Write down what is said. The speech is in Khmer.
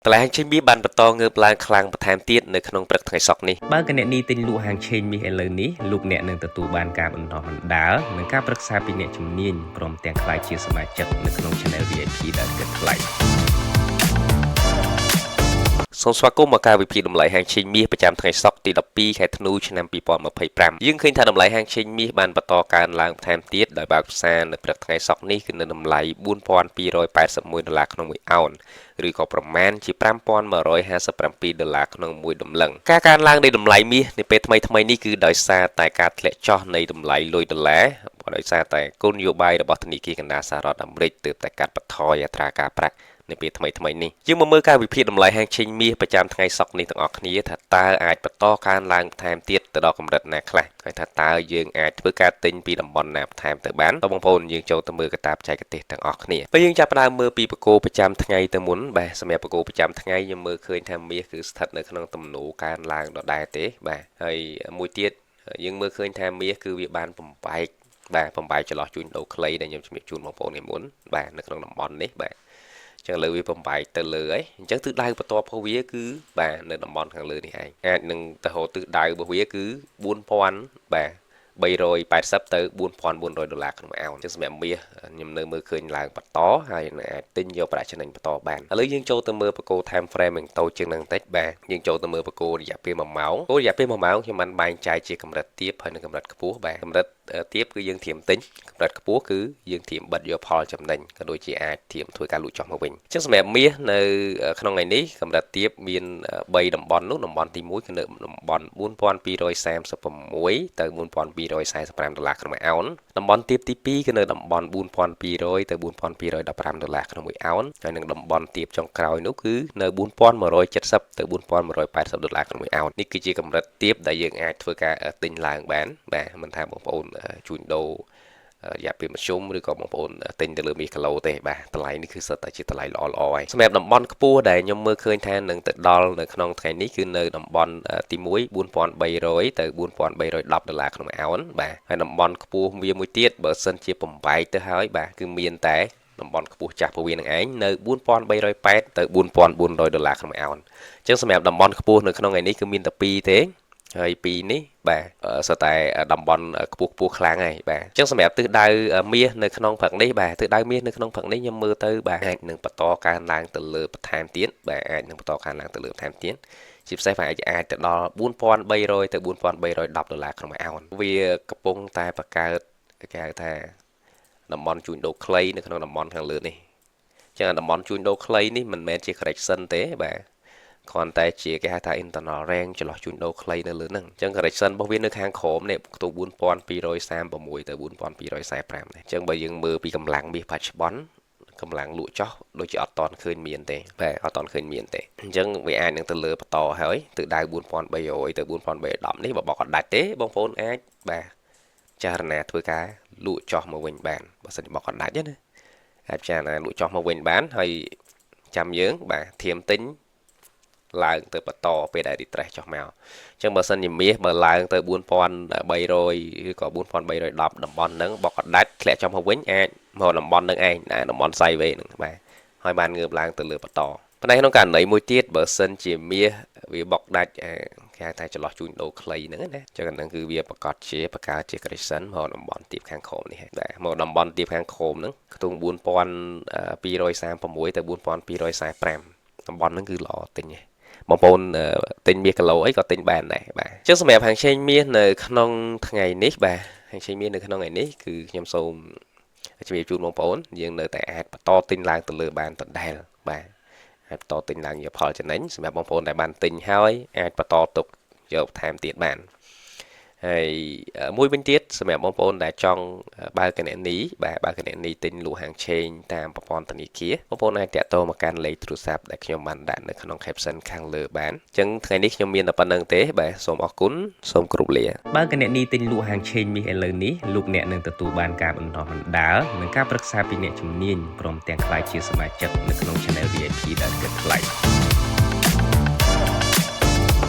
តើហាងឆេងមាសបានបន្តងើបឡើងខ្លាំងបន្ថែមទៀតនៅក្នុងព្រឹកថ្ងៃសុក្រនេះបើកអ្នកនេះទិញលក់ហាងឆេងមាសឥឡូវនេះលោកអ្នកនឹងទទួលបានការបន្តបណ្ដាលនិងការប្រឹក្សាពីអ្នកជំនាញព្រមទាំងក្លាយជាសមាជិកនៅក្នុង Channel VIP ដែលគិតថ្លៃសូមស្វាគមន៍មកការវិភាគតម្លៃហាងឆេងមាសប្រចាំថ្ងៃសុក្រទី12ខែធ្នូឆ្នាំ2025យើងឃើញថាតម្លៃហាងឆេងមាសបានបន្តកើនឡើងបន្ថែមទៀតដោយបើកផ្សារនៅព្រឹកថ្ងៃសុក្រនេះគឺនៅតម្លៃ$4,281ក្នុង1អោនឬក៏ប្រមាណជា$5,157ក្នុង1ដំឡឹងការកើនឡើងនៃតម្លៃមាសនៅពេលថ្មីនេះគឺដោយសារតែការធ្លាក់ចុះនៃតម្លៃលុយដុល្លារដោយសារតែគោលនយោបាយរបស់ធនាគារកណ្ដាលសហរដ្ឋអាមេរិកទើបតែកាត់បន្ថយអត្រាការប្រាក់នៅពេលថ្មីនេះយើងមកមើលការវិភាគតម្លៃហាងឆេងមាសប្រចាំថ្ងៃសុក្រនេះទាំងអស់គ្នាថាតើអាចបន្តកើនឡើងបន្ថែមទៀតទៅដល់កម្រិតណាខ្លះហើយថាតើយើងអាចធ្វើការទិញពីតំបន់ណាបន្ថែមទៅបានបងប្អូនយើងចូលទៅមើលកត្តាបច្ចេកទេសទាំងអស់គ្នាពេលយើងចាប់ផ្ដើមមើលពីបកគោប្រចាំថ្ងៃទៅមុនបាទសម្រាប់បកគោប្រចាំថ្ងៃខ្ញុំមើលឃើញថាមាសគឺស្ថិតនៅក្នុងទំនោរកើនឡើងដដែលទេបាទហើយមួយទៀតយើងមើលឃើញថាមាសគឺវាបានបំបែកចន្លោះជួញដូរខ្លីដែលខ្ញុំជំរាបជូនបងប្អូននេះមុនបាទនៅក្នុងតំបន់នេះបាទចឹងលើវាបំបែកទៅលើហើយអញ្ចឹងទិសដៅបន្ទាប់របស់វាគឺបាទនៅតំបន់ខាងលើនេះឯងអាចនឹងទៅរកទិសដៅរបស់វាគឺ4000បាទ380ទៅ$4,400ក្នុង1អោនចឹងសម្រាប់មាសខ្ញុំនៅមើលឃើញឡើងបន្តហើយអាចទិញយកប្រាក់ចំណេញបន្តបានឥឡូវយើងចូលទៅមើលបកគោ time frame តូចជាងនឹងបន្តិចបាទយើងចូលទៅមើលបកគោរយៈពេល1ម៉ោងរយៈពេល1ម៉ោងខ្ញុំបានបែងចែកជាកម្រិតទាបហើយនិងកម្រិតខ្ពស់បាទកម្រិតទាបគឺយើងធៀមទិញកម្រិតខ្ពស់គឺយើងធៀមបិទយកផលចំណេញក៏ដូចជាអាចធៀមធ្វើការលក់ចោះមកវិញអញ្ចឹងសម្រាប់មាសនៅក្នុងថ្ងៃនេះកម្រិតទាបមាន3តំបន់នោះតំបន់ទី1គឺនៅតំបន់$4,236ទៅ$4,245ក្នុង1អោនតំបន់ទាបទី2គឺនៅតំបន់$4,200ទៅ$4,215ក្នុង1អោនហើយនឹងតំបន់ទាបចុងក្រោយនោះគឺនៅ$4,170ទៅ$4,180ក្នុង1អោននេះគឺជាកម្រិតទាបដែលយើងអាចធ្វើការទិញឡើងបានបាទមិនថាបងប្អូនជួញដូររយៈពេលមធ្យមឬក៏បងប្អូនទិញទៅលើមាសគីឡូទេបាទតម្លៃនេះគឺសិតតែជាតម្លៃល្អហើយសម្រាប់តំបន់ខ្ពស់ដែលខ្ញុំមើលឃើញថានឹងទៅដល់នៅក្នុងថ្ងៃនេះគឺនៅតំបន់ទី1$4,300ទៅ$4,310ក្នុង1អោនបាទហើយតំបន់ខ្ពស់វាមួយទៀតបើសិនជាបំបែកទៅហើយបាទគឺមានតែតំបន់ខ្ពស់ចាស់ពោះវានឹងឯងនៅ$4,380ទៅ$4,400ក្នុង1អោនអញ្ចឹងសម្រាប់តំបន់ខ្ពស់នៅក្នុងថ្ងៃនេះគឺមានតែ2ទេហើយពីនេះបាទសិតតែតំបន់ខ្ពស់ខ្លាំងហើយបាទអញ្ចឹងសម្រាប់ទិសដៅមាសនៅក្នុងព្រឹកនេះបាទទិសដៅមាសនៅក្នុងព្រឹកនេះខ្ញុំមើលទៅបាទអាចនឹងបន្តកើនឡើងទៅលើបន្ថែមទៀតបាទអាចនឹងបន្តកើនឡើងទៅលើបន្ថែមទៀតជាពិសេសអាចទៅដល់$4,300ទៅ$4,310ក្នុង1អោនវាកំពុងតែបង្កើតគេហៅថាតំបន់ជួញដូរខ្លីនៅក្នុងតំបន់ខាងលើនេះអញ្ចឹងតំបន់ជួញដូរខ្លីនេះមិនមែនជា correction ទេបាទគ្រាន់តែជាគេហៅថា internal range ចន្លោះជួញដូរខ្លីនៅលើហ្នឹងអញ្ចឹង correction របស់វានៅខាងក្រោមនេះខ្ទង់$4,236ទៅ$4,245នេះអញ្ចឹងបើយើងមើលពីកម្លាំងមាសបច្ចុប្បន្នកម្លាំងលក់ចោះដូចជាអត់តន់ឃើញមានទេបាទអត់តន់ឃើញមានទេអញ្ចឹងវាអាចនឹងទៅលើបន្តហើយទិសដៅ$4,300ទៅ$4,310នេះបើបោកអត់ដាច់ទេបងប្អូនអាចបាទចារណាធ្វើការលក់ចោះមកវិញបានបើសិនជាបោកអត់ដាច់ណាអាចចារណាលក់ចោះមកវិញបានហើយចាំយើងបាទធៀមទិញឡើងទៅបន្តពេលដែល retrace ចុះមកអញ្ចឹងបើសិនជាមាសបើឡើងទៅ$4,300ឬក៏$4,310តំបន់ហ្នឹងបោកអត់ដាច់ធ្លាក់ចុះមកវិញអាចមកតំបន់ហ្នឹងឯងតំបន់ sideways ហ្នឹងបាទហើយបានងើបឡើងទៅលើបន្តប៉ុន្តែក្នុងករណីមួយទៀតបើសិនជាមាសវាបោកដាច់គេហៅថាចន្លោះជួញដូរខ្លីហ្នឹងណាអញ្ចឹងហ្នឹងគឺវាបង្កើតជា correction មកតំបន់ទាបខាងក្រោមនេះបាទមកតំបន់ទាបខាងក្រោមហ្នឹងខ្ទង់$4,236ទៅ$4,245តំបន់ហ្នឹងគឺល្អទិញឯងបងប្អូនទិញមាសគីឡូអីក៏ទិញបានដែរបាទអញ្ចឹងសម្រាប់ហាងឆេងមាសនៅក្នុងថ្ងៃនេះបាទហាងឆេងមាសនៅក្នុងថ្ងៃនេះគឺខ្ញុំសូមជំរាបជូនបងប្អូនយើងនៅតែអាចបន្តទិញឡើងទៅលើបានដដែលបាទអាចបន្តទិញឡើងយកផលចំណេញសម្រាប់បងប្អូនដែលបានទិញហើយអាចបន្តទុកយកបន្ថែមទៀតបានហើយមួយវិញទៀតសម្រាប់បងប្អូនដែលចង់បើកគណនីបាទបើកគណនីទិញលក់ហាងឆេងតាមប្រព័ន្ធធនាគារបងប្អូនអាចតាក់ទងមកកាន់លេខទូរស័ព្ទដែលខ្ញុំបានដាក់នៅក្នុង caption ខាងលើបានអញ្ចឹងថ្ងៃនេះខ្ញុំមានតែប៉ុណ្្នឹងទេបាទសូមអរគុណសូមគោរពលាបើកគណនីទិញលក់ហាងឆេងមាសឥឡូវនេះលោកអ្នកនឹងទទួលបានការបន្តបណ្ដាលនិងការប្រឹក្សាពីអ្នកជំនាញព្រមទាំងក្លាយជាសមាជិកនៅក្នុង Channel VIP ដែលគិតថ្លៃ